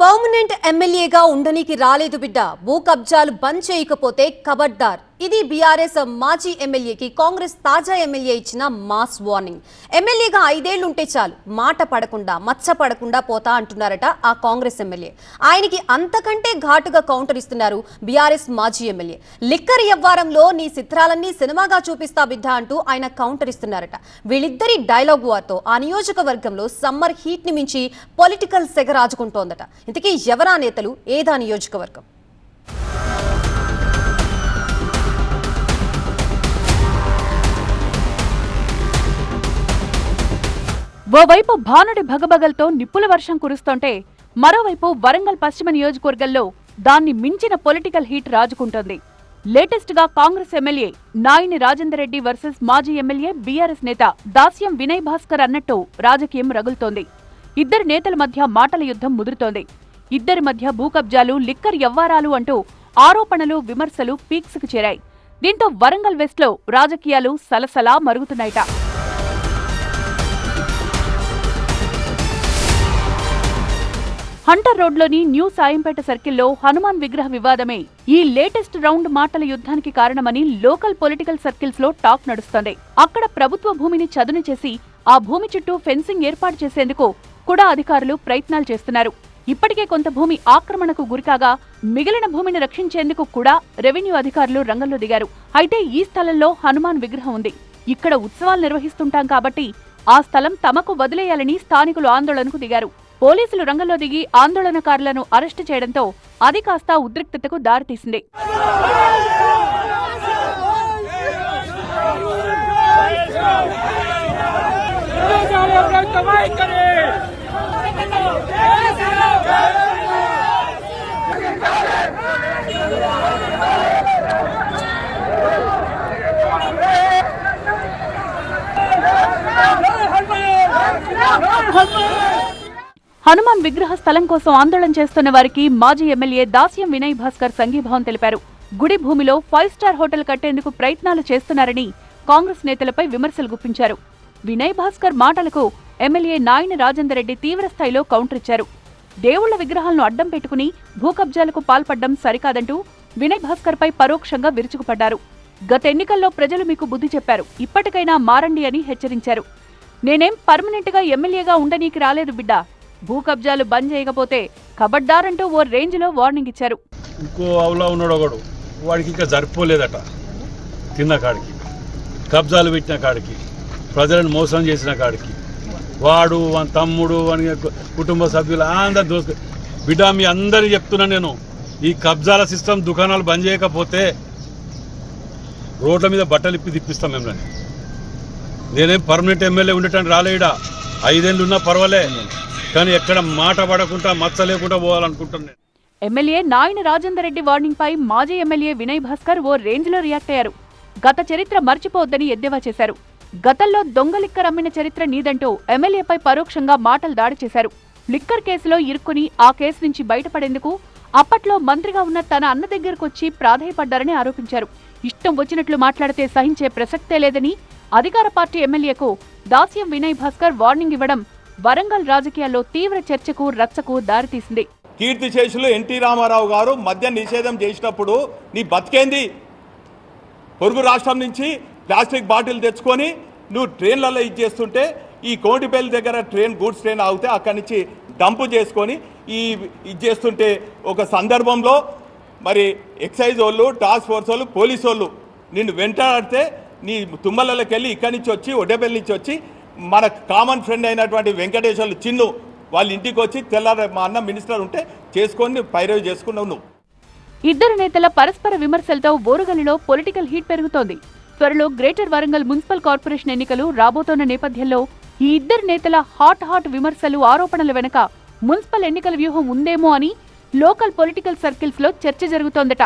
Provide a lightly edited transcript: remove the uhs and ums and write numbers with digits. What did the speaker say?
Permanent ఎమ్మెల్యేగా ఉండనికి రాలేదు బిడ్డ. భూ కబ్జాలు బంద్ చేయకపోతే ఖబర్దార్. ఇది బీఆర్ఎస్ మాజీ ఎమ్మెల్యేకి కాంగ్రెస్ తాజా ఎమ్మెల్యే ఇచ్చిన మాస్ వార్నింగ్. ఎమ్మెల్యేగా 5 ఏళ్లు ఉంటే చాలు, మాట పడకుండా మచ్చ పడకుండా పోతా అంటున్నారట ఆ కాంగ్రెస్ ఎమ్మెల్యే. ఆయనకి అంతకంటే ఘాటుగా కౌంటర్ ఇస్తున్నారు బీఆర్ఎస్ మాజీ ఎమ్మెల్యే. లిక్కర్ వ్యవహారంలో నీ చిత్రాలన్నీ సినిమాగా చూపిస్తా బిడ్డ అంటూ ఆయన కౌంటర్ ఇస్తున్నారట. వీళ్ళిద్దరి డైలాగ్ వార్తో ఆ నియోజకవర్గంలో సమ్మర్ హీట్ ని మించి పొలిటికల్ సెగ రాజుకుంటోందట. ఇంతకీ ఎవరా నేతలు, ఏదా నియోజకవర్గం? ఓవైపు భానుడి భగభగలతో నిప్పుల వర్షం కురుస్తుంటే, మరోవైపు వరంగల్ పశ్చిమ నియోజకవర్గంలో దాన్ని మించిన పొలిటికల్ హీట్ రాజుకుంటోంది. లేటెస్ట్ గా కాంగ్రెస్ ఎమ్మెల్యే నాయిని రాజేందర్ రెడ్డి వర్సెస్ మాజీ ఎమ్మెల్యే బీఆర్ఎస్ నేత దాస్యం వినయ్ భాస్కర్ అన్నట్టు రాజకీయం రగులుతోంది. ఇద్దరు నేతల మధ్య మాటల యుద్ధం ముదురుతోంది. ఇద్దరి మధ్య భూ కబ్జాలు, లిక్కర్ వ్యవహారాలు అంటూ ఆరోపణలు, విమర్శలు పీక్స్ కు చేరాయి. దీంతో వరంగల్ వెస్ట్ లో రాజకీయాలు సలసలా మరుగుతున్నాయట. హంటర్ రోడ్లోని న్యూ సాయంపేట సర్కిల్లో హనుమాన్ విగ్రహ వివాదమే ఈ లేటెస్ట్ రౌండ్ మాటల యుద్ధానికి కారణమని లోకల్ పొలిటికల్ సర్కిల్స్ లో టాక్ నడుస్తోంది. అక్కడ ప్రభుత్వ భూమిని చదును చేసి ఆ భూమి చుట్టూ ఫెన్సింగ్ ఏర్పాటు చేసేందుకు కూడా అధికారులు ప్రయత్నాలు చేస్తున్నారు. ఇప్పటికే కొంత భూమి ఆక్రమణకు గురికాగా మిగిలిన భూమిని రక్షించేందుకు కూడా రెవెన్యూ అధికారులు రంగంలో దిగారు. అయితే ఈ స్థలంలో హనుమాన్ విగ్రహం ఉంది. ఇక్కడ ఉత్సవాలు నిర్వహిస్తుంటాం కాబట్టి ఆ స్థలం తమకు వదిలేయాలని స్థానికులు ఆందోళనకు దిగారు. పోలీసులు రంగంలో దిగి ఆందోళనకారులను అరెస్టు చేయడంతో అది కాస్త ఉద్రిక్తతకు దారితీసింది. హనుమాన్ విగ్రహ స్థలం కోసం ఆందోళన చేస్తున్న వారికి మాజీ ఎమ్మెల్యే దాస్యం వినయ్ భాస్కర్ సంఘీభావం తెలిపారు. గుడి భూమిలో 5 స్టార్ హోటల్ కట్టేందుకు ప్రయత్నాలు చేస్తున్నారని కాంగ్రెస్ నేతలపై విమర్శలు గుప్పించారు. వినయ్ భాస్కర్ మాటలకు ఎమ్మెల్యే నాయిని రాజేందర్ రెడ్డి తీవ్రస్థాయిలో కౌంటర్ ఇచ్చారు. దేవుళ్ల విగ్రహాలను అడ్డం పెట్టుకుని భూ కబ్జాలకు పాల్పడ్డం సరికాదంటూ వినయ్ భాస్కర్ పై పరోక్షంగా విరుచుకుపడ్డారు. గత ఎన్నికల్లో ప్రజలు మీకు బుద్ధి చెప్పారు, ఇప్పటికైనా మారండి అని హెచ్చరించారు. నేనేం పర్మనెంట్ గా ఎమ్మెల్యేగా ఉండనీకి రాలేదు బిడ్డా, భూ కబ్జాలు బంద్ చేయకపోతే ఖబర్దారంటూ ఓ రేంజ్ లో వార్నింగ్ ఇచ్చారు. ఇంకో అవులా ఉన్నాడు ఒకడు, వాడికి ఇంకా జరిపోలేదట. తిన్న కాడికి, కబ్జాలు పెట్టిన కాడికి, ప్రజలను మోసం చేసిన కాడికి, వాడు వాని తమ్ముడు అని కుటుంబ సభ్యులు అందరు దోసు. బిడ్డ మీ అందరినీ చెప్తున్నా నేను, ఈ కబ్జాల సిస్టమ్ దుకాణాలు బంద్ చేయకపోతే రోడ్ల మీద బట్టలు ఇప్పి తిప్పిస్తాం మిమ్మల్ని. నేనేం పర్మనెంట్ ఎమ్మెల్యే ఉండటానికి రాలేడా, 5 ఏళ్ళు ఉన్నా పర్వాలే, కానీ ఎక్కడ మాట పడకుండా మచ్చ లేకుండా పోవాలనుకుంటున్నాను. ఎమ్మెల్యే నాయిని రాజేందర్ రెడ్డి వార్నింగ్ పై మాజీ ఎమ్మెల్యే వినయ్ భాస్కర్ ఓ రేంజ్ లో రియాక్ట్ అయ్యారు. గత చరిత్ర మర్చిపోవద్దని ఎద్దేవా చేశారు. గతంలో దొంగ లిక్కర్ అమ్మిన చరిత్ర నీదంటూ ఎమ్మెల్యేపై పరోక్షంగా మాటలు దాడి చేశారు. లిక్కర్ కేసులో ఇరుక్కుని ఆ కేసు నుంచి బయటపడేందుకు అప్పట్లో మంత్రిగా ఉన్న తన అన్న దగ్గరకొచ్చి ప్రాధేయపడ్డారని ఆరోపించారు. ఇష్టం వచ్చినట్లు మాట్లాడితే సహించే ప్రసక్తే లేదని అధికార పార్టీ ఎమ్మెల్యేకు దాస్యం వినయ్ భాస్కర్ వార్నింగ్ ఇవ్వడం వరంగల్ రాజకీయాల్లో తీవ్ర చర్చకు, రచ్చకు దారితీసింది. కీర్తిశేషులు ఎన్టీ రామారావు గారు మద్య నిషేధం చేసినప్పుడు నీ బతికేంది? పొరుగు రాష్ట్రం నుంచి ప్లాస్టిక్ బాటిల్ తెచ్చుకొని నువ్వు ట్రైన్లలో ఇచ్చేస్తుంటే, ఈ కోటిపల్లి దగ్గర గూడ్స్ ట్రైన్ ఆగితే అక్కడి నుంచి డంపు చేసుకొని ఇచ్చేస్తుంటే ఒక సందర్భంలో మరి ఎక్సైజ్ వాళ్ళు, టాస్క్ ఫోర్స్ వాళ్ళు, పోలీసు వాళ్ళు నిన్ను వెంటాడితే నీ తుమ్మలకి వెళ్ళి ఇక్కడి నుంచి వచ్చి ఒడ్డేపల్లి నుంచి వచ్చి మన కామన్ ఫ్రెండ్ అయినటువంటి వెంకటేశ్వర్లు చిన్ను వాళ్ళ ఇంటికి వచ్చి తెల్లారి మా అన్న మినిస్టర్ ఉంటే చేసుకొని పైరవి చేసుకున్నావు నువ్వు. ఇద్దరు నేతల పరస్పర విమర్శలతో ఓరుగల్లులో పొలిటికల్ హీట్ పెరుగుతోంది. త్వరలో గ్రేటర్ వరంగల్ మున్సిపల్ కార్పొరేషన్ ఎన్నికలు రాబోతోన్న నేపథ్యంలో ఈ ఇద్దరు నేతల హాట్ విమర్శలు, ఆరోపణల వెనుక మున్సిపల్ ఎన్నికల వ్యూహం ఉందేమో అని లోకల్ పొలిటికల్ సర్కిల్స్ లో చర్చ జరుగుతోందట.